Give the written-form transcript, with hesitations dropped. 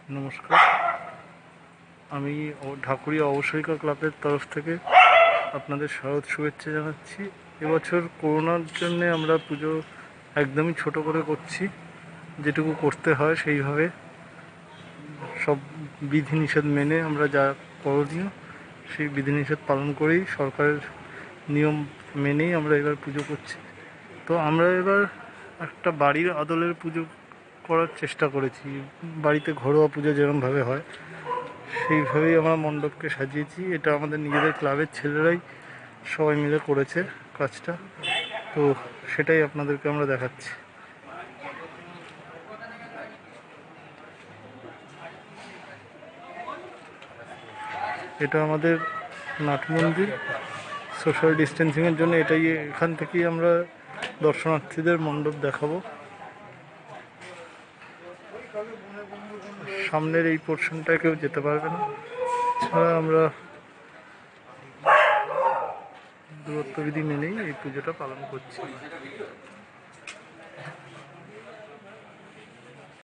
নমস্কার, আমি ঢাকুরিয়া অবসরিকা ক্লাবের তরফ থেকে আপনাদের শারদ শুভেচ্ছা জানাচ্ছি। এবছর করোনার জন্য আমরা পুজো একদমই ছোট করে করছি, যেটুকু করতে হয় সেইভাবে সব বিধিনিষেধ মেনে আমরা যা করণীয় সেই বিধিনিষেধ পালন করেই সরকারের নিয়ম মেনেই আমরা এবার পুজো করছি। তো আমরা এবার একটা বাড়ির আদলের পুজো করার চেষ্টা করেছি। বাড়িতে ঘরোয়া পুজো যেরকমভাবে হয় সেইভাবেই আমরা মণ্ডপকে সাজিয়েছি। এটা আমাদের নিজেদের ক্লাবের ছেলেরাই সবাই মিলে করেছে কাজটা, তো সেটাই আপনাদেরকে আমরা দেখাচ্ছি। এটা আমাদের নাট মন্দির। সোশ্যাল ডিস্টেন্সিংয়ের জন্য এখান থেকেই আমরা দর্শনার্থীদের মণ্ডপ দেখাবো। সামনের এই পোর্শনটায় কেউ যেতে পারবে না, এছাড়া আমরা দূরত্ববিধি মেনেই এই পুজোটা পালন করছি।